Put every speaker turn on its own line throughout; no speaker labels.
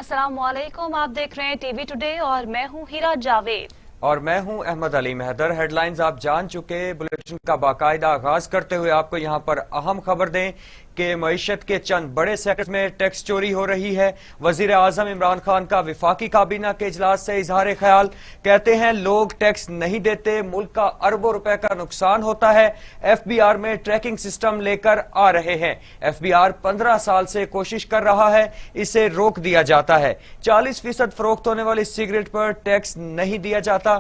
अस्सलाम वालेकुम, आप देख रहे हैं टीवी टुडे और मैं हूं हीरा जावेद
और मैं हूं अहमद अली महदर। हेडलाइंस आप जान चुके। बुलेटिन का बाकायदा आगाज करते हुए आपको यहां पर अहम खबर दें कि मईशत के चंद बड़े सेक्टर्स में टैक्स चोरी हो रही है। वजीर आजम इमरान खान का विफाकी काबीना के इजलास से इजहार ख्याल। कहते हैं लोग टैक्स नहीं देते, मुल्क का अरबों रुपए का नुकसान होता है। FBR में ट्रैकिंग सिस्टम लेकर आ रहे हैं। FBR 15 साल से कोशिश कर रहा है, इसे रोक दिया जाता है। 40% फरोख्त होने वाली सिगरेट पर टैक्स नहीं दिया जाता।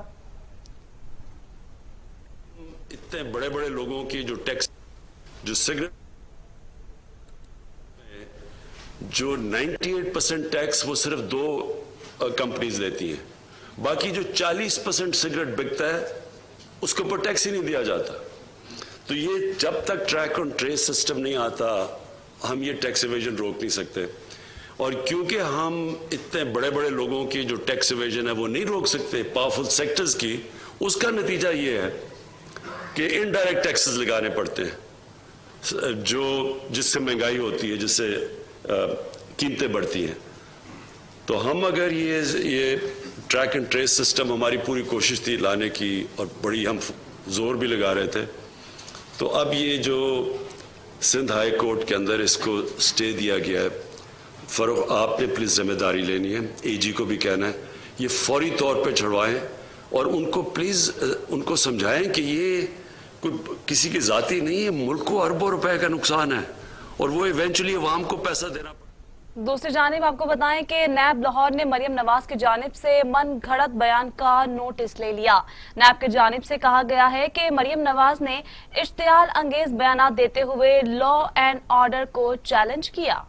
इतने बड़े बड़े लोगों की जो टैक्स, जो सिगरेट, जो 98% टैक्स वो सिर्फ 2 कंपनीज लेती हैं, बाकी जो 40% सिगरेट बिकता है उसके ऊपर टैक्स ही नहीं दिया जाता। तो ये जब तक ट्रैक एंड ट्रेस सिस्टम नहीं आता हम ये टैक्स इवेजन रोक नहीं सकते। और क्योंकि हम इतने बड़े बड़े लोगों की जो टैक्स इवेजन है वो नहीं रोक सकते, पावरफुल सेक्टर्स की, उसका नतीजा ये है कि इनडायरेक्ट टैक्सेस लगाने पड़ते हैं, जो जिससे महंगाई होती है, जिससे कीमतें बढ़ती हैं। तो हम अगर ये ट्रैक एंड ट्रेस सिस्टम, हमारी पूरी कोशिश थी लाने की और बड़ी हम जोर भी लगा रहे थे, तो अब ये जो सिंध हाई कोर्ट के अंदर इसको स्टे दिया गया है, फरोख आपने प्लीज जिम्मेदारी लेनी है, AG को भी कहना है ये फौरी तौर पे छुड़वाएं और उनको प्लीज उनको समझाएं कि ये कोई किसी की जाती नहीं है, मुल्क को अरबों रुपए का नुकसान है और वो इवेंचुअली अवाम को पैसा देना।
दूसरी जानिब आपको बताएं कि नैब लाहौर ने मरियम नवाज की जानिब से मन घड़त बयान का नोटिस ले लिया। नैब की जानिब से कहा गया है कि मरियम नवाज ने इश्तियाल अंगेज बयान देते हुए लॉ एंड ऑर्डर को चैलेंज किया।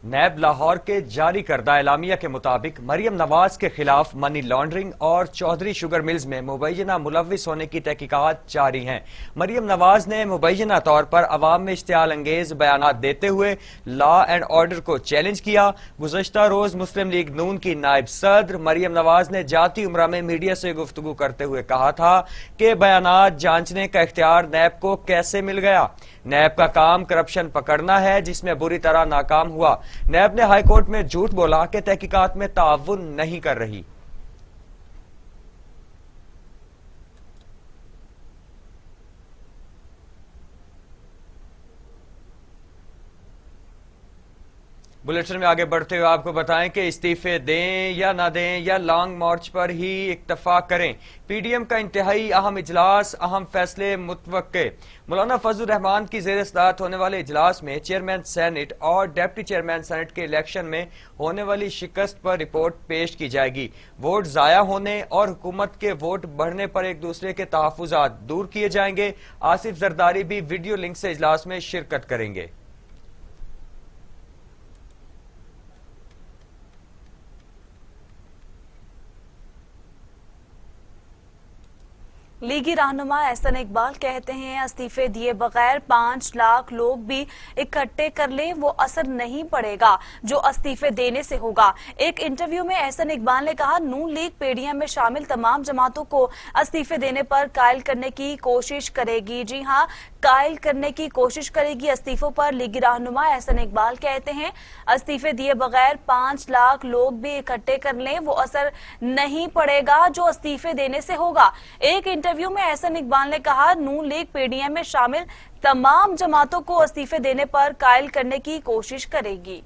नैब लाहौर के जारी करदा एलामिया के मुताबिक मरियम नवाज के खिलाफ मनी लॉन्ड्रिंग और चौधरी शुगर मिल्स में मुबैना मुलविस होने की तहकीकात जारी हैं। मरियम नवाज ने मुबैना तौर पर अवाम में इश्तियाल अंगेज बयानात देते हुए लॉ एंड ऑर्डर को चैलेंज किया। गुज़श्ता रोज मुस्लिम लीग नून की नायब सदर मरियम नवाज ने जाती उम्रा में मीडिया से गुफ्तगू करते हुए कहा था कि बयानात जांचने का इख्तियार नैब को कैसे मिल गया। नैब का काम करप्शन पकड़ना है, जिसमें बुरी तरह नाकाम हुआ। नैब ने हाई कोर्ट में झूठ बोला कि तहकीकात में ताउन नहीं कर रही। बुलेटिन में आगे बढ़ते हुए आपको बताएं कि इस्तीफे दें या ना दें या लॉन्ग मार्च पर ही इत्तफाक करें। PDM का इंतहाई अहम इजलास, अहम फैसले मुतवक्के। मौलाना फजलुर रहमान की ज़ेर सदारत होने वाले इजलास में चेयरमैन सेनेट और डिप्टी चेयरमैन सेनेट के इलेक्शन में होने वाली शिकस्त पर रिपोर्ट पेश की जाएगी। वोट जाया होने और हुकूमत के वोट बढ़ने पर एक दूसरे के तहफ्फुज़ात दूर किए जाएंगे। आसिफ जरदारी भी वीडियो लिंक से इजलास में शिरकत करेंगे।
लीगी रहनुमा एहसन इकबाल कहते हैं इस्तीफे दिए बगैर 5 लाख लोग भी इकट्ठे कर ले वो असर नहीं पड़ेगा जो इस्तीफे देने से होगा। एक इंटरव्यू में एहसन इकबाल ने कहा नून लीग PDM में शामिल तमाम जमातों को इस्तीफे देने पर कायल करने की कोशिश करेगी। जी हाँ, कायल करने की कोशिश करेगी। इस्तीफों पर लीगी रहनुमा एहसन इकबाल कहते हैं इस्तीफे दिए बगैर 5 लाख लोग भी इकट्ठे कर लें वो असर नहीं पड़ेगा जो इस्तीफे देने से होगा। एक इंटरव्यू में एहसन इकबाल ने कहा नून लीग PDM में शामिल तमाम जमातों को इस्तीफे देने पर कायल करने की कोशिश करेगी।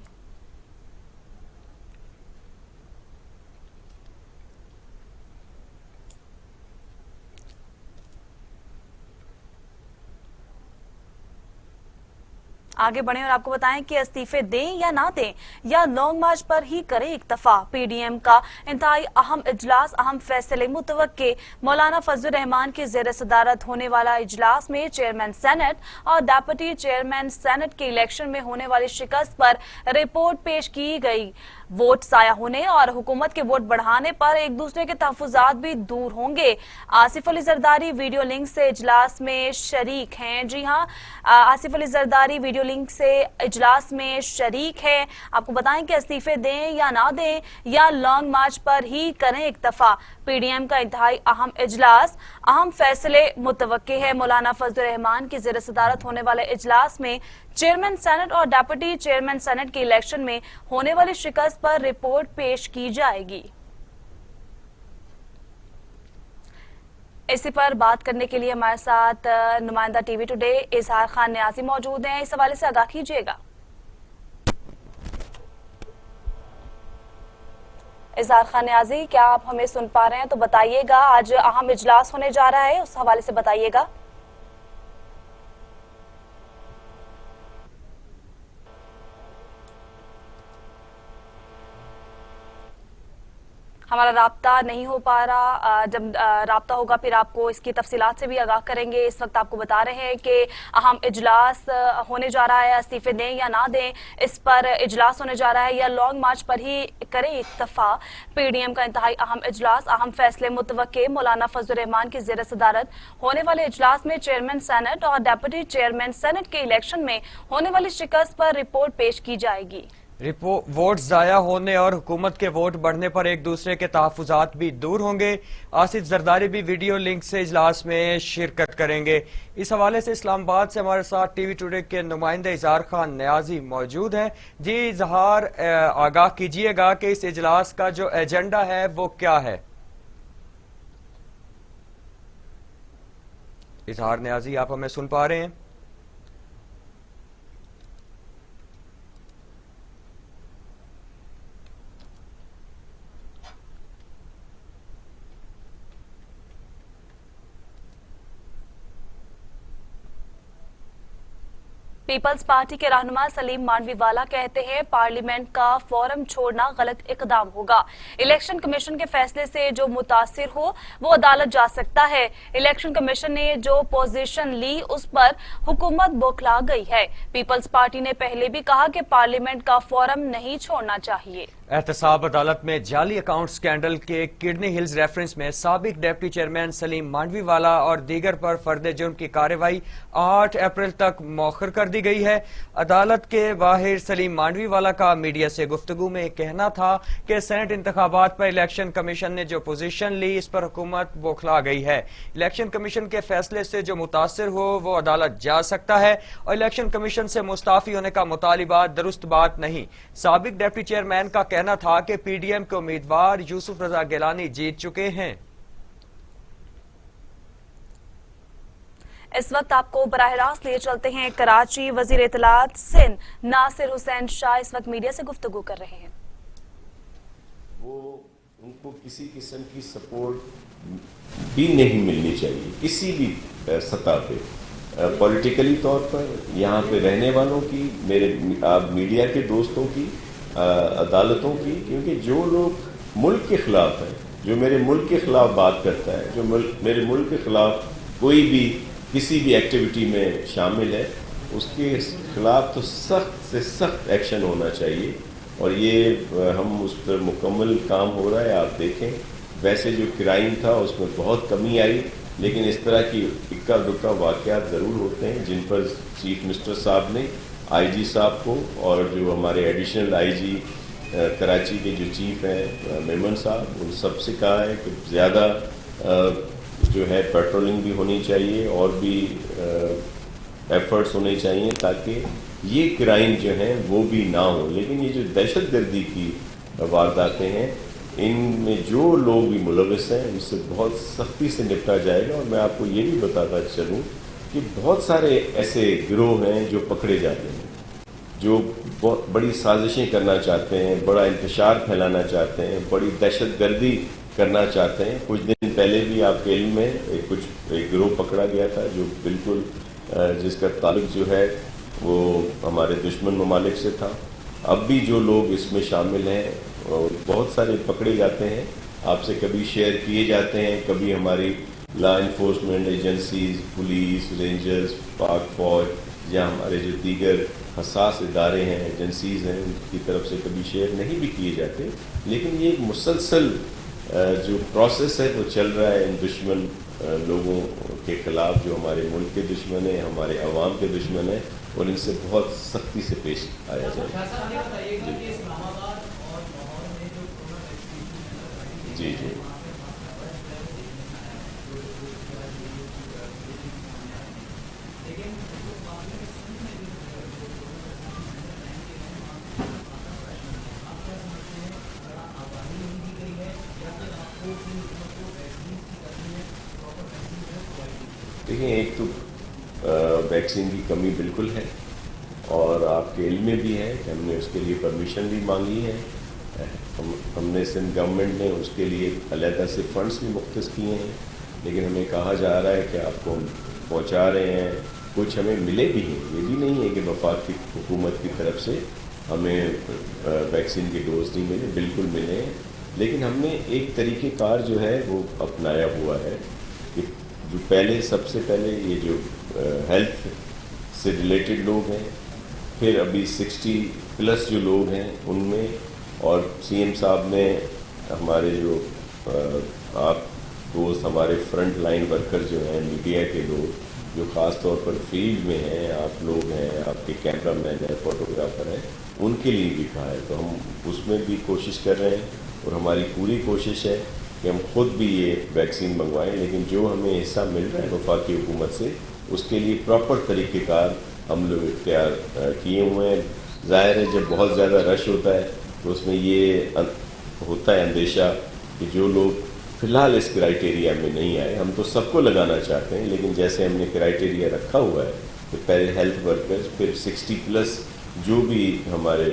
आगे बढ़े और आपको बताएं कि इस्तीफे दें या ना दें या लॉन्ग मार्च पर ही करें इक्तफा। PDM का इंतहाई अहम इजलास, अहम फैसले मुतवक्के। मौलाना फजलुर रहमान की ज़ेर सदारत होने वाला इजलास में चेयरमैन सेनेट और डिप्टी चेयरमैन सेनेट के इलेक्शन में होने वाली शिकस्त पर रिपोर्ट पेश की गई। वोट साया होने और हुकूमत के वोट बढ़ाने पर एक दूसरे के तहफ्फुज़ात भी दूर होंगे। आसिफ अली जरदारी वीडियो लिंक से इजलास में शरीक हैं। जी हाँ, आसिफ अली जरदारी वीडियो لنک سے اجلاس میں شریک ہے. آپ کو بتائیں کہ استعفے دیں یا نہ دیں یا لانگ مارچ پر ہی کریں اکتفا. پی ڈی ایم کا انتہائی اہم اجلاس, اہم فیصلے متوقع ہے. مولانا فضل الرحمان کی زیر صدارت ہونے والے اجلاس میں چیئرمین سینٹ اور ڈیپٹی چیئرمین سینٹ کے الیکشن میں ہونے والی شکست پر رپورٹ پیش کی جائے گی. اسی پر بات کرنے کے لیے ہمارے ساتھ نمائندہ ٹی وی ٹوڈے اظہار خان نیازی موجود ہیں. اس حوالے سے آگاہ کیجیے گا. اظہار خان نیازی, کیا آپ ہمیں سن پا رہے ہیں؟ تو بتائیے گا, آج اہم اجلاس ہونے جا رہا ہے, اس حوالے سے بتائیے گا. ہمارا رابطہ نہیں ہو پا رہا. جب رابطہ ہوگا پھر آپ کو اس کی تفصیلات سے بھی آگاہ کریں گے. اس وقت آپ کو بتا رہے ہیں کہ اہم اجلاس ہونے جا رہا ہے. استعفے دیں یا نہ دیں, اس پر اجلاس ہونے جا رہا ہے یا لانگ مارچ پر ہی کریں اکتفا. پی ڈی ایم کا انتہائی اہم اجلاس, اہم فیصلے متوقع. مولانا فضل الرحمان کی زیر صدارت ہونے والے اجلاس میں چیئرمین سینٹ اور ڈیپٹی چیئرمین سینٹ کے الیکشن میں ہونے والی شکست پر رپورٹ پیش کی جائے گی.
ووٹ ضائع ہونے اور حکومت کے ووٹ بڑھنے پر ایک دوسرے کے تحفظات بھی دور ہوں گے. آصف زرداری بھی ویڈیو لنک سے اجلاس میں شرکت کریں گے. اس حوالے سے اسلام آباد سے ہمارے ساتھ ٹی وی ٹوڈے کے نمائندے اظہار خان نیازی موجود ہیں. جی اظہار, آگاہ کیجیے گا کہ اس اجلاس کا جو ایجنڈا ہے وہ کیا ہے. اظہار نیازی, آپ ہمیں سن پا رہے ہیں؟
پیپلز پارٹی کے رہنما سلیم مانوی والا کہتے ہیں پارلیمنٹ کا فورم چھوڑنا غلط اقدام ہوگا. الیکشن کمیشن کے فیصلے سے جو متاثر ہو وہ عدالت جا سکتا ہے. الیکشن کمیشن نے جو پوزیشن لی اس پر حکومت بوکھلا گئی ہے. پیپلز پارٹی نے پہلے بھی کہا کہ پارلیمنٹ کا فورم نہیں چھوڑنا چاہیے.
احتساب عدالت میں جعلی اکاؤنٹ سکینڈل کے کڈنی ہلز ریفرنس میں سابق ڈپٹی چیئرمین سلیم مانوی والا اور دیگر پر فرد جرم کی کارروائی 8 اپریل تک مؤخر کر دی گئی ہے. عدالت کے باہر سلیم مانوی والا کا میڈیا سے گفتگو میں کہنا تھا کہ سینٹ انتخابات پر الیکشن کمیشن نے جو پوزیشن لی اس پر حکومت بوکھلا گئی ہے. الیکشن کمیشن کے فیصلے سے جو متاثر ہو وہ عدالت جا سکتا ہے اور الیکشن کمیشن سے مستعفی ہونے کا مطالبہ درست بات نہیں. سابق ڈپٹی چیئرمین کا کہنا تھا کہ پی ڈی ایم کے امیدوار یوسف رضا گیلانی جیت چکے ہیں.
اس وقت آپ کو براہ راست لے چلتے ہیں کراچی. وزیر اطلاعات سندھ ناصر حسین شاہ اس وقت میڈیا سے گفتگو کر رہے ہیں.
وہ ان کو کسی قسم کی سپورٹ بھی نہیں ملنی چاہیے کسی بھی سطح پہ, پولیٹیکلی طور پر, یہاں پہ رہنے والوں کی, میرے میڈیا کے دوستوں کی, عدالتوں کی, کیونکہ جو لوگ ملک کے خلاف ہیں, جو میرے ملک کے خلاف بات کرتا ہے, جو میرے ملک کے خلاف کوئی بھی کسی بھی ایکٹیویٹی میں شامل ہے, اس کے خلاف تو سخت سے سخت ایکشن ہونا چاہیے. اور یہ ہم اس پر مکمل کام ہو رہا ہے. آپ دیکھیں ویسے جو کرائم تھا اس میں بہت کمی آئی, لیکن اس طرح کی اکا دکا واقعات ضرور ہوتے ہیں جن پر چیف منسٹر صاحب نے آئی جی صاحب کو اور جو ہمارے ایڈیشنل آئی جی کراچی کے جو چیف ہیں میمن صاحب, ان سب سے کہا ہے کہ زیادہ جو ہے پیٹرولنگ بھی ہونی چاہیے اور بھی ایفرٹس ہونے چاہیے تاکہ یہ کرائم جو ہیں وہ بھی نہ ہوں. لیکن یہ جو دہشت گردی کی وارداتیں ہیں ان میں جو لوگ بھی ملوث ہیں ان سے بہت سختی سے نپٹا جائے گا. اور میں آپ کو یہ بھی بتاتا چلوں کہ بہت سارے ایسے گروہ ہیں جو پکڑے جاتے ہیں, جو بہت بڑی سازشیں کرنا چاہتے ہیں, بڑا انتشار پھیلانا چاہتے ہیں, بڑی دہشت گردی کرنا چاہتے ہیں. کچھ دن پہلے بھی آپ کے علم میں ایک گروہ پکڑا گیا تھا جو بالکل جس کا تعلق جو ہے وہ ہمارے دشمن ممالک سے تھا. اب بھی جو لوگ اس میں شامل ہیں بہت سارے پکڑے جاتے ہیں, آپ سے کبھی شیئر کیے جاتے ہیں, کبھی ہماری law enforcement agencies, police, rangers, پاک فوج یا ہمارے جو دیگر حساس ادارے ہیں, ایجنسیز ہیں, ان کی طرف سے کبھی شیئر نہیں بھی کیے جاتے. لیکن یہ ایک مسلسل جو پروسیس ہے وہ چل رہا ہے ان دشمن لوگوں کے خلاف جو ہمارے ملک کے دشمن ہیں, ہمارے عوام کے دشمن ہیں. اور ان سے بہت سختی سے پیش آیا جائے. جی جی دیکھیں، ایک تو ویکسین کی کمی بالکل ہے، اور آپ کے علم میں بھی ہے کہ ہم نے اس کے لیے پرمیشن بھی مانگی ہے. ہم نے سندھ گورنمنٹ نے اس کے لیے علیحدہ سے فنڈز بھی مختص کیے ہیں، لیکن ہمیں کہا جا رہا ہے کہ آپ کو ہم پہنچا رہے ہیں. کچھ ہمیں ملے بھی ہیں، یہ بھی نہیں ہے کہ وفاق کی حکومت کی طرف سے ہمیں ویکسین کے ڈوز نہیں ملے، بالکل ملے ہیں. لیکن ہم نے ایک طریقہ کار جو ہے وہ اپنایا ہوا ہے کہ جو سب سے پہلے یہ جو ہیلتھ سے ریلیٹڈ لوگ ہیں، پھر ابھی 60+ جو لوگ ہیں ان میں، اور سی ایم صاحب نے ہمارے جو آپ دوست ہمارے فرنٹ لائن ورکر جو ہیں، میڈیا کے لوگ جو خاص طور پر فیلڈ میں ہیں، آپ لوگ ہیں، آپ کے کیمرہ مین ہیں، فوٹوگرافر ہیں، ان کے لیے بھی کہا ہے. تو ہم اس میں بھی کوشش کر رہے ہیں، اور ہماری پوری کوشش ہے کہ ہم خود بھی یہ ویکسین منگوائیں. لیکن جو ہمیں حصہ مل رہا ہے وفاقی حکومت سے، اس کے لیے پراپر طریقہ کار ہم لوگ اختیار کیے ہوئے ہیں. ظاہر ہے جب بہت زیادہ رش ہوتا ہے تو اس میں یہ ہوتا ہے اندیشہ کہ جو لوگ فی الحال اس کرائٹیریا میں نہیں آئے، ہم تو سب کو لگانا چاہتے ہیں، لیکن جیسے ہم نے کرائٹیریا رکھا ہوا ہے کہ پہلے ہیلتھ ورکرز، پھر 60+ جو بھی ہمارے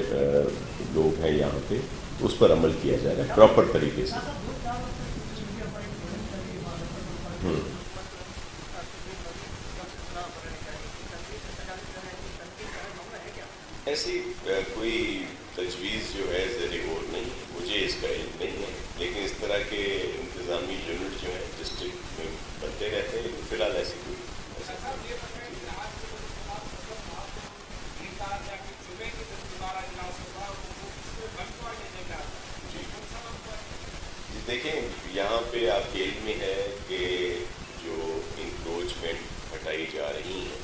لوگ ہیں یہاں پہ، اس پر عمل کیا جائے گا پراپر طریقے سے. ایسی کوئی تجویز جو ہے زیر غور نہیں، مجھے اس کا علم نہیں ہے، لیکن اس طرح کے انتظامی یونٹ جو ہیں ڈسٹرکٹ میں بنتے رہتے ہیں. فی الحال ایسی کوئی دیکھیں، یہاں پہ آپ کے علم میں ہے کہ جو انکروچمنٹ ہٹائی جا رہی ہیں،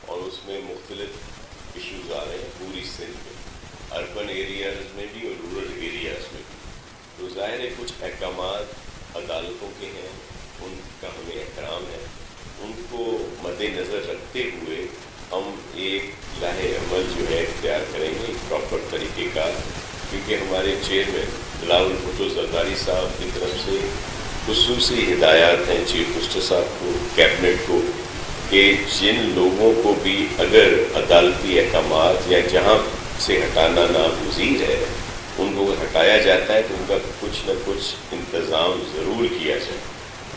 اور اس میں مختلف ایشوز آ رہے ہیں پوری سندھ میں، اربن ایریاز میں بھی اور رورل ایریاز میں بھی. تو ظاہر ہے کچھ احکامات عدالتوں کے ہیں، ان کا ہمیں احترام ہے. ان کو مد نظر رکھتے ہوئے ہم ایک لاہ عمل جو ہے اختیار کریں گے پراپر طریقے کا، کیونکہ ہمارے چیئرمین بلاول بھٹو زرداری صاحب کی طرف سے خصوصی ہدایات ہیں چیف منسٹر صاحب کو، کیبنٹ کو، کہ جن لوگوں کو بھی اگر عدالتی احکامات یا جہاں سے ہٹانا ناگزیر ہے ان کو ہٹایا جاتا ہے تو ان کا کچھ نہ کچھ انتظام ضرور کیا جائے،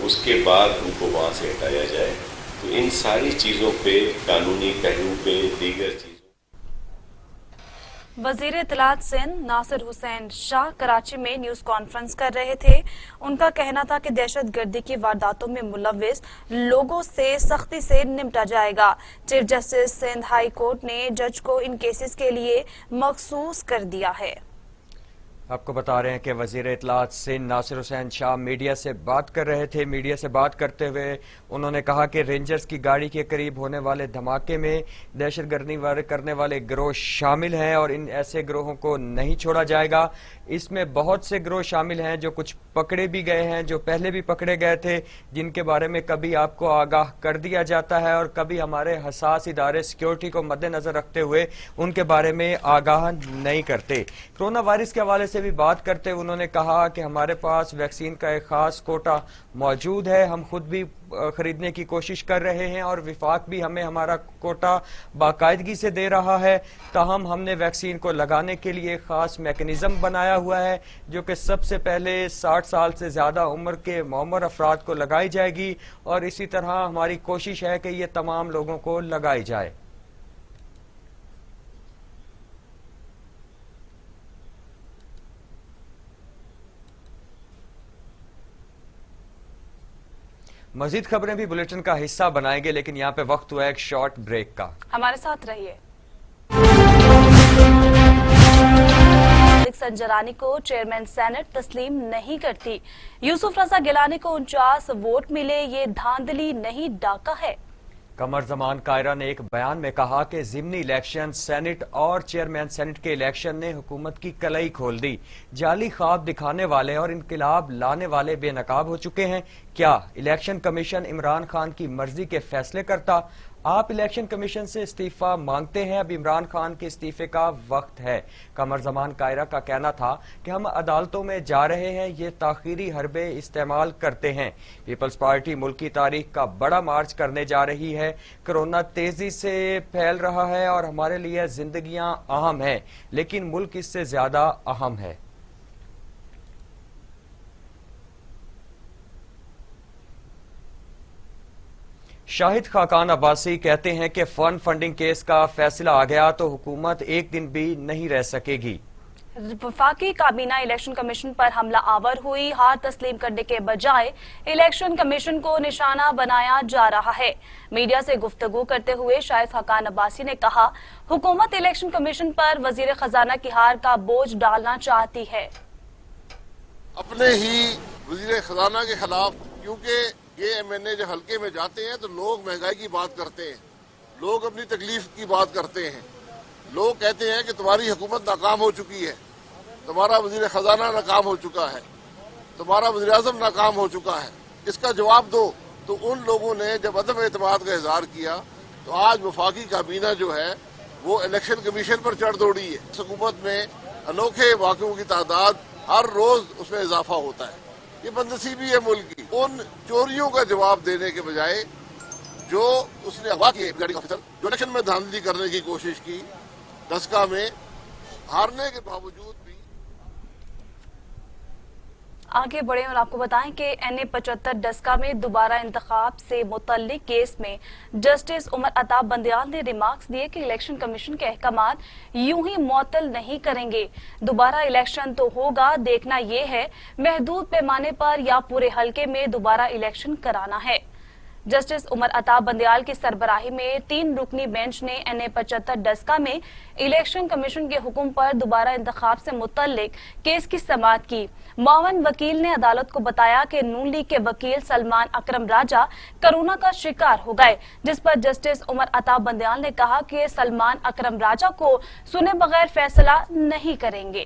اس کے بعد ان کو وہاں سے ہٹایا جائے. تو ان ساری چیزوں پہ، قانونی پہلو پہ، دیگر چیزوں.
وزیر اطلاعات سندھ ناصر حسین شاہ کراچی میں نیوز کانفرنس کر رہے تھے. ان کا کہنا تھا کہ دہشت گردی کی وارداتوں میں ملوث لوگوں سے سختی سے نمٹا جائے گا. Chief justice Sindh high court نے جج کو ان کیسز کے لیے مخصوص کر دیا ہے.
آپ کو بتا رہے ہیں کہ وزیر اطلاعات سندھ ناصر حسین شاہ میڈیا سے بات کر رہے تھے. میڈیا سے بات کرتے ہوئے انہوں نے کہا کہ رینجرز کی گاڑی کے قریب ہونے والے دھماکے میں دہشت گردی کرنے والے گروہ شامل ہیں، اور ان ایسے گروہوں کو نہیں چھوڑا جائے گا. اس میں بہت سے گروہ شامل ہیں جو کچھ پکڑے بھی گئے ہیں، جو پہلے بھی پکڑے گئے تھے، جن کے بارے میں کبھی آپ کو آگاہ کر دیا جاتا ہے اور کبھی ہمارے حساس ادارے سیکیورٹی کو مد نظر رکھتے ہوئے ان کے بارے میں آگاہ نہیں کرتے. کرونا وائرس کے حوالے سے بھی بات کرتے ہوئے انہوں نے کہا کہ ہمارے پاس ویکسین کا ایک خاص کوٹا موجود ہے، ہم خود بھی خریدنے کی کوشش کر رہے ہیں اور وفاق بھی ہمیں ہمارا کوٹا باقاعدگی سے دے رہا ہے. تاہم ہم نے ویکسین کو لگانے کے لیے خاص میکنزم بنایا ہوا ہے جو کہ سب سے پہلے 60 سال سے زیادہ عمر کے معمر افراد کو لگائی جائے گی، اور اسی طرح ہماری کوشش ہے کہ یہ تمام لوگوں کو لگائی جائے. مزید خبریں بھی بلیٹن کا حصہ بنائیں گے، لیکن یہاں پہ وقت ہوا ایک شارٹ بریک کا.
ہمارے ساتھ رہیے. سنجرانی کو چیئرمین سینٹ تسلیم نہیں کرتی. یوسف رضا گیلانی کو 49 ووٹ ملے، یہ دھاندلی نہیں ڈاکہ ہے.
قمر زمان کائرہ نے ایک بیان میں کہا کہ ضمنی الیکشن سینٹ اور چیئرمین سینٹ کے الیکشن نے حکومت کی کلائی کھول دی. جعلی خواب دکھانے والے اور انقلاب لانے والے بے نقاب ہو چکے ہیں. کیا الیکشن کمیشن عمران خان کی مرضی کے فیصلے کرتا؟ آپ الیکشن کمیشن سے استعفیٰ مانگتے ہیں، اب عمران خان کے استعفے کا وقت ہے. قمر زمان کائرہ کا کہنا تھا کہ ہم عدالتوں میں جا رہے ہیں، یہ تاخیری حربے استعمال کرتے ہیں. پیپلز پارٹی ملک کی تاریخ کا بڑا مارچ کرنے جا رہی ہے. کرونا تیزی سے پھیل رہا ہے اور ہمارے لیے زندگیاں اہم ہیں، لیکن ملک اس سے زیادہ اہم ہے. شاہد خاقان عباسی کہتے ہیں کہ فنڈنگ کیس کا فیصلہ آ گیا تو حکومت ایک دن بھی نہیں رہ سکے گی.
وفاقی کابینہ الیکشن کمیشن پر حملہ آور ہوئی، ہار تسلیم کرنے کے بجائے الیکشن کمیشن کو نشانہ بنایا جا رہا ہے. میڈیا سے گفتگو کرتے ہوئے شاہد خاقان عباسی نے کہا حکومت الیکشن کمیشن پر وزیر خزانہ کی ہار کا بوجھ ڈالنا چاہتی ہے.
اپنے ہی وزیر خزانہ کے خلاف، کیونکہ یہ MNA جو حلقے میں جاتے ہیں تو لوگ مہنگائی کی بات کرتے ہیں، لوگ اپنی تکلیف کی بات کرتے ہیں، لوگ کہتے ہیں کہ تمہاری حکومت ناکام ہو چکی ہے، تمہارا وزیر خزانہ ناکام ہو چکا ہے، تمہارا وزیر اعظم ناکام ہو چکا ہے، اس کا جواب دو. تو ان لوگوں نے جب عدم اعتماد کا اظہار کیا تو آج وفاقی کابینہ جو ہے وہ الیکشن کمیشن پر چڑھ دوڑی ہے. اس حکومت میں انوکھے واقعوں کی تعداد ہر روز اس میں اضافہ ہوتا ہے. یہ بدنصیبی ہے ملک کی. ان چوریوں کا جواب دینے کے بجائے جو اس نے اغوا کیے جو الیکشن میں دھاندلی کرنے کی کوشش کی، دسکا میں ہارنے کے باوجود بھی.
آگے بڑھیں اور آپ کو بتائیں کہ NA 75 ڈسکا میں دوبارہ انتخاب سے متعلق کیس میں جسٹس عمر عطا بندیال نے ریمارکس دیے کہ الیکشن کمیشن کے احکامات یوں ہی معطل نہیں کریں گے. دوبارہ الیکشن تو ہوگا، دیکھنا یہ ہے محدود پیمانے پر یا پورے حلقے میں دوبارہ الیکشن کرانا ہے. جسٹس عمر عطا بندیال کی سربراہی میں 3 رکنی بینچ نے NA 75 ڈسکا میں الیکشن کمیشن کے حکم پر دوبارہ انتخاب سے متعلق کیس کی سماعت کی. معاون وکیل نے عدالت کو بتایا کہ نون لیگ کے وکیل سلمان اکرم راجہ کرونا کا شکار ہو گئے، جس پر جسٹس عمر عطا بندیال نے کہا کہ سلمان اکرم راجہ کو سنے بغیر فیصلہ نہیں کریں گے.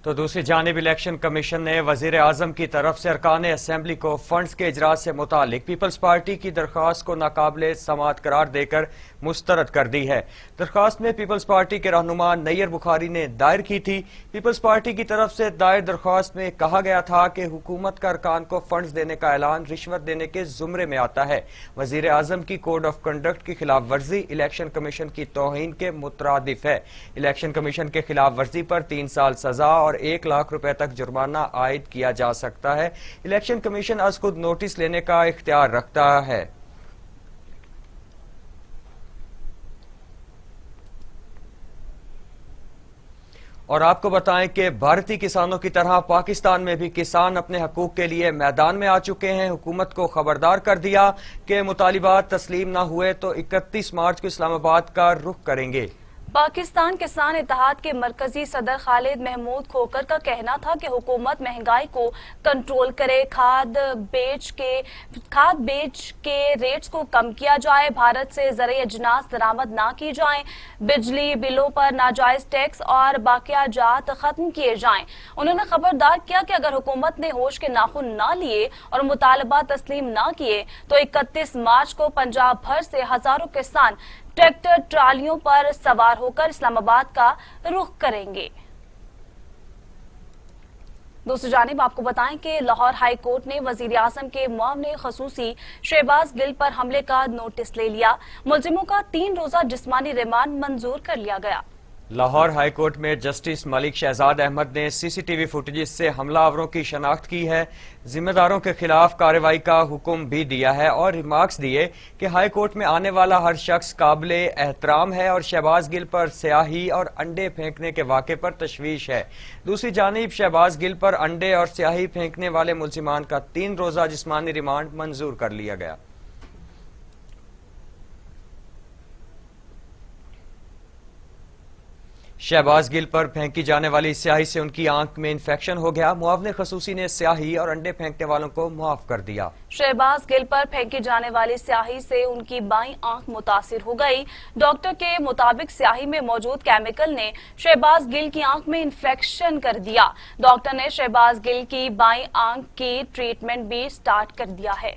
تو دوسری جانب الیکشن کمیشن نے وزیر اعظم کی طرف سے ارکان اسمبلی کو فنڈز کے اجرا سے متعلق پیپلز پارٹی کی درخواست کو ناقابل سماعت قرار دے کر مسترد کر دی ہے. درخواست میں پیپلز پارٹی کے رہنما نیر بخاری نے دائر کی تھی. پیپلز پارٹی کی طرف سے دائر درخواست میں کہا گیا تھا کہ حکومت کا ارکان کو فنڈز دینے کا اعلان رشوت دینے کے زمرے میں آتا ہے. وزیر اعظم کی کوڈ آف کنڈکٹ کی خلاف ورزی الیکشن کمیشن کی توہین کے مترادف ہے. الیکشن کمیشن کے خلاف ورزی پر 3 سال سزا اور 1 لاکھ روپے تک جرمانہ عائد کیا جا سکتا ہے. الیکشن کمیشن از خود نوٹس لینے کا اختیار رکھتا ہے. اور آپ کو بتائیں کہ بھارتی کسانوں کی طرح پاکستان میں بھی کسان اپنے حقوق کے لیے میدان میں آ چکے ہیں. حکومت کو خبردار کر دیا کہ مطالبات تسلیم نہ ہوئے تو 31 مارچ کو اسلام آباد کا رخ کریں گے.
پاکستان کسان اتحاد کے مرکزی صدر خالد محمود کھوکر کا کہنا تھا کہ حکومت مہنگائی کو کنٹرول کرے، کھاد بیچ کے ریٹس کو کم کیا جائے، بھارت سے زرعی اجناس درآمد نہ کی جائیں، بجلی بلوں پر ناجائز ٹیکس اور باقیہ جات ختم کیے جائیں. انہوں نے خبردار کیا کہ اگر حکومت نے ہوش کے ناخن نہ لیے اور مطالبات تسلیم نہ کیے تو 31 مارچ کو پنجاب بھر سے ہزاروں کسان ٹریکٹر ٹرالیوں پر سوار ہو کر اسلام آباد کا رخ کریں گے. دوسری جانب آپ کو بتائیں کہ لاہور ہائی کورٹ نے وزیر اعظم کے معاون خصوصی شہباز گل پر حملے کا نوٹس لے لیا. ملزموں کا 3 روزہ جسمانی ریمانڈ منظور کر لیا گیا.
لاہور ہائی کورٹ میں جسٹس ملک شہزاد احمد نے CCTV فوٹیجز سے حملہ آوروں کی شناخت کی ہے. ذمہ داروں کے خلاف کارروائی کا حکم بھی دیا ہے اور ریمارکس دیے کہ ہائی کورٹ میں آنے والا ہر شخص قابل احترام ہے اور شہباز گل پر سیاہی اور انڈے پھینکنے کے واقعے پر تشویش ہے. دوسری جانب شہباز گل پر انڈے اور سیاہی پھینکنے والے ملزمان کا 3 روزہ جسمانی ریمانڈ منظور کر لیا گیا. शहबाज गिल पर फेंकी जाने वाली स्याही से उनकी आंख में इंफेक्शन हो गया। मुआवने खसूसी ने स्याही और अंडे फेंकने वालों को मुआफ कर दिया।
शहबाज गिल पर फेंकी जाने वाली स्याही से उनकी बाईं आंख मुतासिर हो गई। डॉक्टर के मुताबिक स्याही में मौजूद केमिकल ने शहबाज गिल की आंख में इंफेक्शन कर दिया। डॉक्टर ने शहबाज गिल की बाईं आंख की ट्रीटमेंट भी स्टार्ट कर दिया है।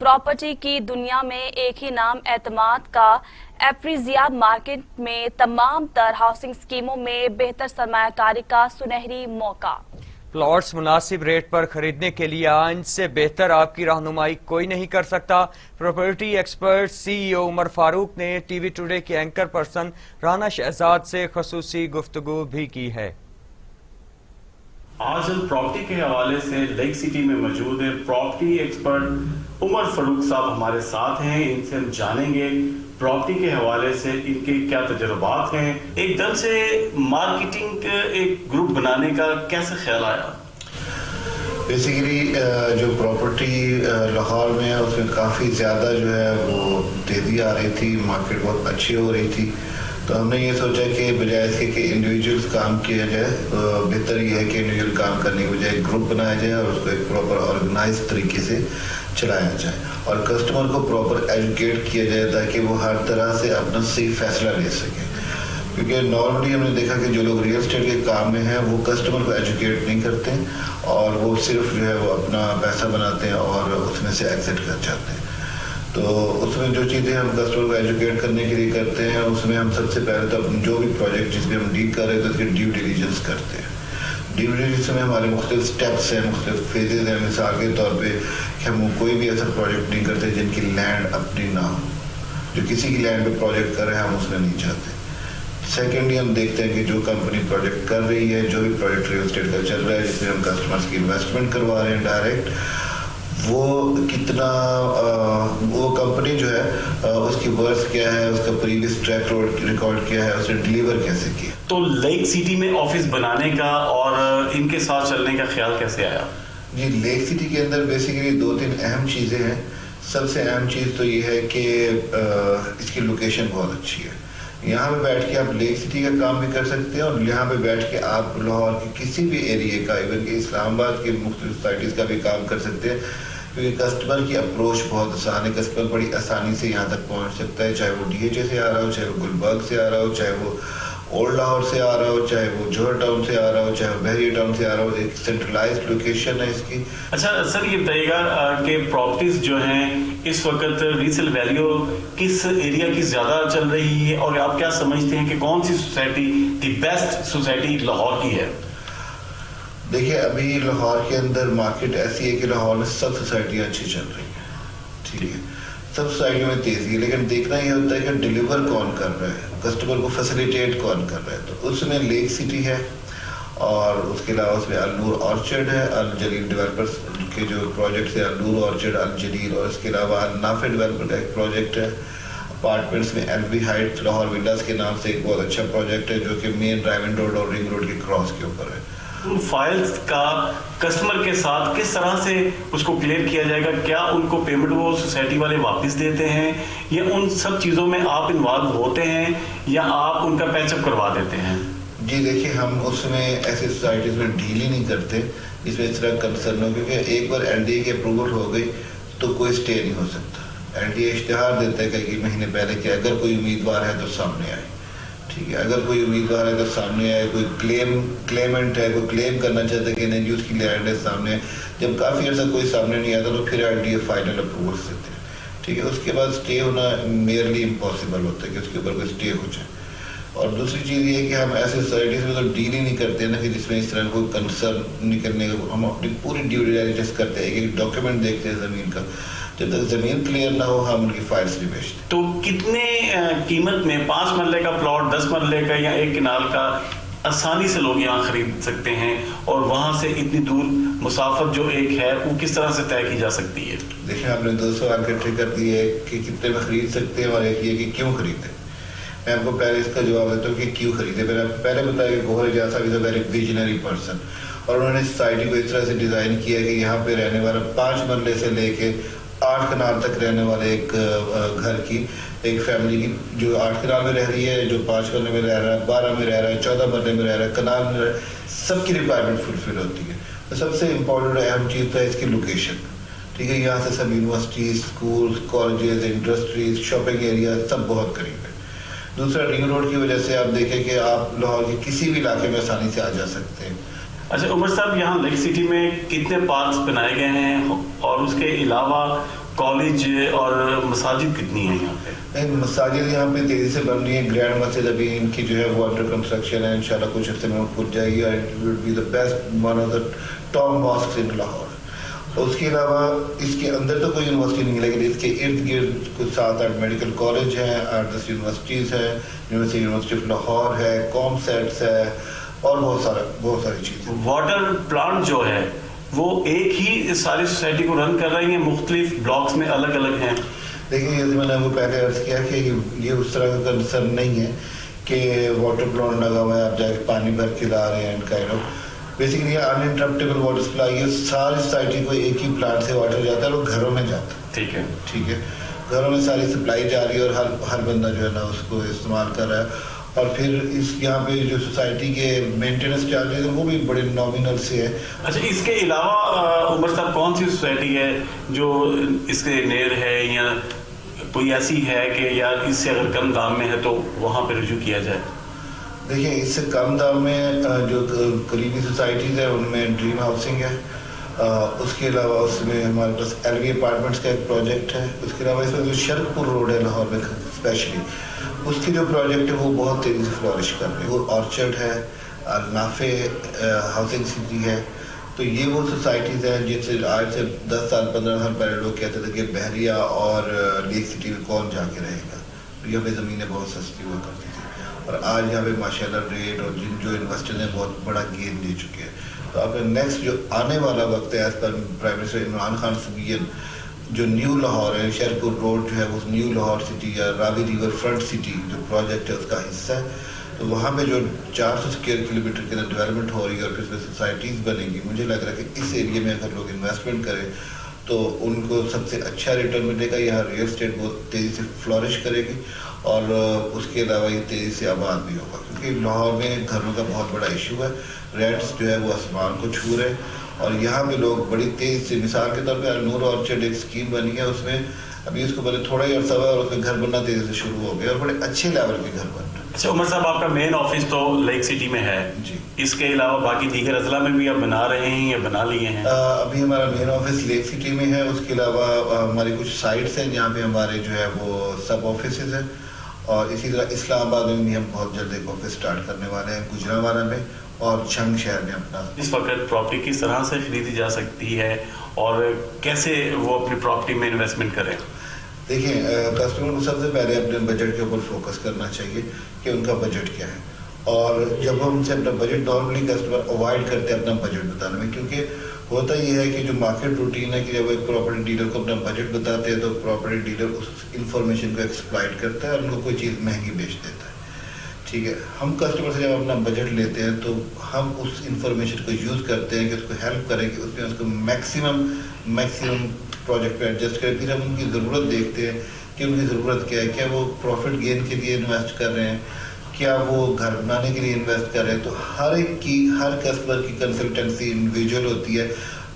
प्रॉपर्टी की दुनिया में एक ही नाम एतमाद का एफ्रीजिया मार्केट में तमाम तर हाउसिंग स्कीमों में बेहतर सरमायाकारी का सुनहरी मौका।
प्लॉट्स मुनासिब रेट पर खरीदने के लिए इनसे बेहतर आपकी रहनुमाई कोई नहीं कर सकता। Property expert CEO Umar Farooq ने टीवी टुडे के एंकर पर्सन राना शहजाद से खसूसी गुफ्तगू भी की है।
आज हम प्रॉपर्टी के हवाले से लेक सिटी में मौजूद है प्रॉपर्टी एक्सपर्ट उमर फारूक साहब हमारे साथ हैं। इनसे हम जानेंगे प्रॉपर्टी के हवाले से इनके क्या तजुर्बात हैं। एकदम से मार्केटिंग एक ग्रुप बनाने का कैसे ख्याल आया?
बेसिकली जो प्रॉपर्टी लाहौर में है उसमें काफ़ी ज़्यादा जो है वो तेज़ी आ रही थी, मार्केट बहुत अच्छी हो रही थी। तो हमने ये सोचा कि बजाय इसके कि इंडिविजुअल्स काम किया जाए, बेहतर ये है कि इंडिविजुअल काम करने के बजाय ग्रुप बनाया जाए और उसको एक प्रॉपर ऑर्गेनाइज तरीके से चलाया जाए और कस्टमर को प्रॉपर एजुकेट किया जाए ताकि वो हर तरह से अपना सही फैसला ले सके। क्योंकि नॉर्मली हमने देखा कि जो लोग रियल एस्टेट के काम में हैं वो कस्टमर को एजुकेट नहीं करते और वो सिर्फ जो है वो अपना पैसा बनाते हैं और उसमें से एग्जिट कर जाते हैं। तो उसमें जो चीज़ें हम कस्टमर को एजुकेट करने के लिए करते हैं उसमें हम सबसे पहले तो अपने जो भी प्रोजेक्ट जिसमें हम डील कर रहे हैं तो उसकी ड्यू डिलीजेंस करते हैं। ड्यू डिलीजेंस में हमारे मुख्तलिफ स्टेप्स हैं, मुख्तलिफ फेजेज हैं। मिसाल के तौर पे कि हम कोई भी ऐसा प्रोजेक्ट नहीं करते जिनकी लैंड अपनी ना हो, जो किसी की लैंड पे प्रोजेक्ट कर रहे हैं हम उसमें नहीं चाहते। सेकेंडली हम देखते हैं कि जो कंपनी प्रोजेक्ट कर रही है, जो भी प्रोजेक्ट रियल एस्टेट का चल रहा है जिसमें हम कस्टमर्स की इन्वेस्टमेंट करवा रहे हैं डायरेक्ट, वो कितना वो कंपनी जो है उसकी वर्थ क्या है, उसका प्रीवियस ट्रैक रिकॉर्ड क्या है, उसने डिलीवर कैसे किया।
तो लेक सिटी में ऑफिस बनाने का और इनके साथ चलने का ख्याल कैसे आया?
जी, लेक सिटी के अंदर बेसिकली 2-3 अहम चीज़ें हैं। सबसे अहम चीज़ तो ये है कि इसकी लोकेशन बहुत अच्छी है। यहाँ पे बैठ के आप लेक सिटी का काम भी कर सकते हैं और यहाँ पे बैठ के आप लाहौर के किसी भी एरिया का, इवन कि इस्लामाबाद के मुख्तलिफ सोसाइटीज़ का भी काम कर सकते हैं। क्योंकि कस्टमर की अप्रोच बहुत आसान है, कस्टमर बड़ी आसानी से यहाँ तक पहुँच सकता है, चाहे वो DHA से आ रहा हो, चाहे वो गुलबर्ग से आ रहा हो, चाहे वो ओल्ड लाहौर से आ रहा हो, चाहे वो जोहर टाउन से आ रहा हो, चाहे वो बहरिया टाउन से आ रहा हो। एक सेंट्रलाइज्ड लोकेशन है इसकी।
अच्छा सर, ये बताइएगा कि प्रॉपर्टीज जो हैं इस वक्त रीसेल वैल्यू किस एरिया की ज़्यादा चल रही है और आप क्या समझते हैं कि कौन सी society the best society Lahore की है?
देखिए, अभी लाहौर के अंदर मार्केट ऐसी है कि लाहौर में सब सोसाइटियाँ अच्छी चल रही हैं, ठीक है, सब सोसाइटियों में तेज़ी है। लेकिन देखना ये होता है कि डिलीवर कौन कर रहा है, कस्टमर को फैसिलिटेट कौन कर रहा है। तो उसमें लेक सिटी है और उसके अलावा उसमें अल-नूर ऑर्चर्ड है, अल जलील डेवलपर्स के जो प्रोजेक्ट्स है, अल-नूर ऑर्चर्ड, अल जलील, और इसके अलावा अल नाफे डेवलपर का एक प्रोजेक्ट है। अपार्टमेंट्स में LV हाइट लाहौर विलास के नाम से एक बहुत अच्छा प्रोजेक्ट है जो कि मेन ड्राइविंग रोड और रिंग रोड के क्रॉस के ऊपर है।
उन फाइल्स का कस्टमर के साथ किस तरह से उसको क्लियर किया जाएगा? क्या उनको पेमेंट वो सोसाइटी वाले वापस देते हैं या उन सब चीज़ों में आप इन्वॉल्व होते हैं या आप उनका पैचअप करवा देते हैं? जी
देखिए, हम उसमें ऐसे सोसाइटीज़ में डील ही नहीं करते जिसमें इस तरह कंसर्न हो, क्योंकि एक बार LDA की अप्रूवल हो गई तो कोई स्टे नहीं हो सकता। LDA इश्तिहार देता है कई महीने पहले कि अगर कोई उम्मीदवार है तो सामने आए, ठीक है। अगर कोई उम्मीदवार है तो सामने आए, कोई क्लेमेंट है, कोई क्लेम करना चाहता है कि नहीं जी उसकी लैंड है सामने। जब काफ़ी अर्सा कोई सामने नहीं आता तो फिर LDA फाइनल अप्रूवल देते हैं, ठीक है। उसके बाद स्टे होना मेयरली इम्पॉसिबल होता है कि उसके ऊपर कोई स्टे हो जाए। और दूसरी चीज़ ये है कि हम ऐसे सोसाइटीज़ में तो डील ही नहीं करते ना कि जिसमें इस तरह कोई कंसर्न नहीं करने का। हम अपनी पूरी ड्यू डिलिजेंस करते हैं, एक डॉक्यूमेंट देखते हैं ज़मीन का। जब तक ज़मीन क्लियर ना हो हम उनकी फाइल्स नहीं बेचते।
तो कितने कीमत में 5 मरले का प्लॉट, 10 मरले का या 1 कनाल का आसानी से लोग यहाँ खरीद सकते हैं, और वहाँ से इतनी दूर मुसाफत जो एक है वो किस तरह से तय की जा सकती है?
देखिए, आपने 2 सवाल इकट्ठे कर दिए कि कितने में खरीद सकते हैं और एक ये कि क्यों खरीदें। मैं आपको पहले इसका जवाब देता हूँ कि क्यों खरीदे। मैंने आपको पहले बताया कि गौहर एजाज साहब is a very visionary person, और उन्होंने सोसाइटी को इस तरह से डिज़ाइन किया कि यहाँ पे रहने वाला 5 मरले से लेके 8 कनाल तक रहने वाले एक घर की, एक फैमिली की, जो 8 कनाल में रह रही है, जो 5 मरले में रह रहा है, 12 में रह रहा है, 14 मरले में रह रहा है, कनाल में रह रहा है, सबकी रिक्वायरमेंट फुलफिल होती है। तो सबसे इम्पोर्टेंट अहम चीज़ तो है इसकी लोकेशन। ठीक है, यहाँ से सब universities, school, colleges, industries, shopping area सब बहुत करीब है। दूसरा, रिंग रोड की वजह से आप देखें कि आप लाहौर के किसी भी इलाके में आसानी से आ जा सकते हैं।
अच्छा उमर साहब, यहाँ लेक सिटी में कितने पार्क्स बनाए गए हैं, और उसके अलावा कॉलेज और मसाजिद कितनी है यहाँ पे?
मसाजिद यहाँ पे तेजी से बन रही है। ग्रैंड मस्जिद अभी इनकी जो है वो अंडर कंस्ट्रक्शन है, इंशाल्लाह कुछ हफ्ते में खुल जाएगी, और it will be the best one of the top mosque in Lahore. उसके अलावा इसके अंदर तो कोई यूनिवर्सिटी नहीं है, लेकिन इसके इर्द गिर्द कुछ 7-8 मेडिकल कॉलेज हैं, 8-10 यूनिवर्सिटीज़ हैं, यूनिवर्सिटी ऑफ लाहौर है, कॉमसेट्स है, और बहुत सारी चीज़ें।
वाटर प्लांट जो है वो एक ही सारी सोसाइटी को रन कर रही है, मुख्तलिफ ब्लॉक्स में अलग अलग हैं?
देखिए, जैसे मैंने आपको पहले अर्ज किया कि ये उस तरह का कंसर्न नहीं है कि वाटर प्लांट लगा हुआ है, आप जाके पानी भर के ला रहे हैं, kind of basically uninterruptible water supply है। सारी सोसाइटी को एक ही प्लांट से वाटर जाता है, वो घरों में जाता है। ठीक है, घरों में सारी सप्लाई जा रही है, और हर बंदा जो है ना उसको इस्तेमाल कर रहा है। और फिर इस यहाँ पे जो सोसाइटी के मेंटेनेंस चार्जेस हैं वो भी बड़े नॉमिनल से है।
अच्छा, इसके अलावा उमर साहब कौन सी सोसाइटी है जो इसके नेर है, या कोई ऐसी है कि यार इससे अगर कम दाम में है तो वहाँ पे रुजू किया जाए?
देखिए, इससे कम दाम में जो करीबी सोसाइटीज़ है उनमें ड्रीम हाउसिंग है, उसके अलावा उसमें हमारे पास LV अपार्टमेंट्स का एक प्रोजेक्ट है। उसके अलावा इसमें जो शरकपुर रोड है लाहौर में स्पेशली, उसकी जो प्रोजेक्ट है वो बहुत तेज़ी से फ्लॉरिश कर रही है। वो ऑर्चर्ड है, नाफे हाउसिंग सिटी है। तो ये वो सोसाइटीज़ हैं जिनसे आज से 10 साल 15 साल पहले लोग कहते थे कि बहरिया और लेक सिटी में कौन जाके रहेगा, यहाँ पे ज़मीनें बहुत सस्ती हुआ करती थी, और आज यहाँ पे माशाल्लाह रेट और जो इन्वेस्टर हैं बहुत बड़ा गेन दे चुके हैं। तो अब नेक्स्ट जो आने वाला वक्त है, as per prime minister Imran Khan सबियन, जो न्यू लाहौर है, शेरपुर रोड जो है वो न्यू लाहौर सिटी या रावी रिवर फ्रंट सिटी जो प्रोजेक्ट है उसका हिस्सा है। तो वहाँ पे जो 400 स्क्वायर किलोमीटर के अंदर डेवलपमेंट हो रही है और फिर उसमें सोसाइटीज़ बनेंगी, मुझे लग रहा है कि इस एरिया में अगर लोग इन्वेस्टमेंट करें तो उनको सबसे अच्छा रिटर्न मिलेगा। यहाँ रियल एस्टेट बहुत तेज़ी से फ्लॉरिश करेगी, और उसके अलावा ये तेज़ी से आबाद भी होगा, क्योंकि लाहौर में घरों का बहुत बड़ा इशू है। रेंट्स जो है वो आसमान को छू रहे हैं, और यहाँ पे लोग बड़ी तेज़ से, मिसाल के तौर पे नूर ऑर्चर्ड एक स्कीम बनी है, उसमें अभी उसको पहले थोड़ा ही अर्सा हुआ और उसमें घर बनना तेज़ी से शुरू हो गया, और बड़े अच्छे लेवल के घर बन रहे हैं।
अच्छा उमर साहब, आपका मेन ऑफिस तो लेक सिटी में है
जी,
इसके अलावा बाकी दीगर अजला में भी आप बना रहे हैं या बना लिए हैं?
अभी हमारा मेन ऑफिस लेक सिटी में है। उसके अलावा हमारी कुछ साइट्स हैं जहाँ पे हमारे जो है वो सब ऑफिस हैं, और इसी तरह इस्लामाबाद में भी हम बहुत जल्द एक ऑफिस स्टार्ट करने वाले हैं, गुजरांवाला में और छंग शहर में अपना।
इस वक्त प्रॉपर्टी किस तरह से खरीदी जा सकती है और कैसे वो अपनी प्रॉपर्टी में इन्वेस्टमेंट करें?
देखिए, कस्टमर को सबसे पहले अपने बजट के ऊपर फोकस करना चाहिए कि उनका बजट क्या है, और जब हम उनसे अपना बजट, नॉर्मली कस्टमर अवॉइड करते हैं अपना बजट बताने में, क्योंकि होता ये है कि जो मार्केट रूटीन है कि जब एक प्रॉपर्टी डीलर को अपना बजट बताते हैं तो प्रॉपर्टी डीलर उस इंफॉर्मेशन को एक्सप्लॉइट करता है और उनको कोई चीज़ महंगी बेच देता है। ठीक है, हम कस्टमर से जब अपना बजट लेते हैं तो हम उस इंफॉर्मेशन को यूज़ करते हैं कि उसको हेल्प करें कि उसमें उसको मैक्सिमम प्रोजेक्ट पे एडजस्ट करें। फिर हम उनकी ज़रूरत देखते हैं कि उनकी ज़रूरत क्या है, क्या वो प्रॉफिट गेन के लिए इन्वेस्ट कर रहे हैं, क्या वो घर बनाने के लिए इन्वेस्ट कर रहे हैं। तो हर कस्टमर की कंसल्टेंसी इंडिविजुअल होती है,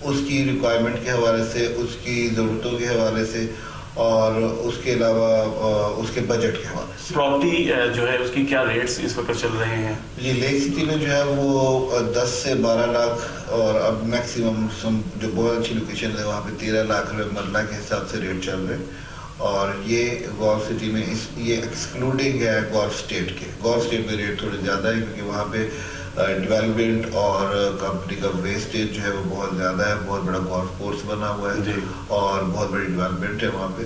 उसकी रिक्वायरमेंट के हवाले से, उसकी ज़रूरतों के हवाले से, और उसके अलावा उसके बजट के हवाले से।
प्रॉपर्टी जो है उसकी क्या रेट्स इस वक्त चल रहे हैं?
ये लेक सिटी में जो है वो 10 से 12 लाख, और अब मैक्सिमम जो बहुत अच्छी लोकेशन है वहाँ पे 13 लाख रुपए मरला के हिसाब से रेट चल रहे हैं। और ये गौर सिटी में ये एक्सक्लूडिंग है गौर स्टेट के। गौर स्टेट में रेट थोड़े ज़्यादा है क्योंकि वहाँ पे डेवलपमेंट और कंपनी का वेस्टेज जो है वो बहुत ज़्यादा है, बहुत बड़ा गोल्फ कोर्स बना हुआ है और बहुत बड़ी डेवलपमेंट है वहाँ पे।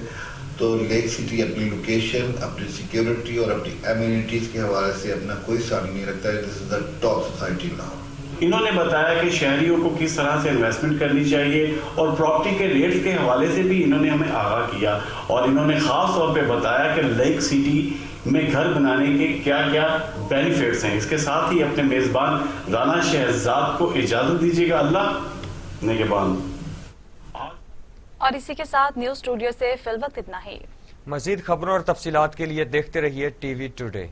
تو لیک سٹی اپنی لوکیشن، اپنی سیکیورٹی اور اپنی ایمینٹیز کے حوالے سے اپنا کوئی سوال نہیں رکھتا ہے. دس از دا ٹاپ سوسائٹی ناؤ.
انہوں نے بتایا کہ شہریوں کو کس طرح سے انویسٹمنٹ کرنی چاہیے اور پراپرٹی کے ریٹس کے حوالے سے بھی انہوں نے ہمیں آگاہ کیا اور انہوں نے خاص طور پہ بتایا کہ لیک سٹی میں گھر بنانے کے کیا کیا بینیفٹس ہیں. اس کے ساتھ ہی اپنے میزبان رانا شہزاد کو اجازت دیجیے گا. اللہ نگہبان.
اور اسی کے ساتھ نیوز اسٹوڈیو سے فی الوقت اتنا ہی.
مزید خبروں اور تفصیلات کے لیے دیکھتے رہیے ٹی وی ٹوڈے.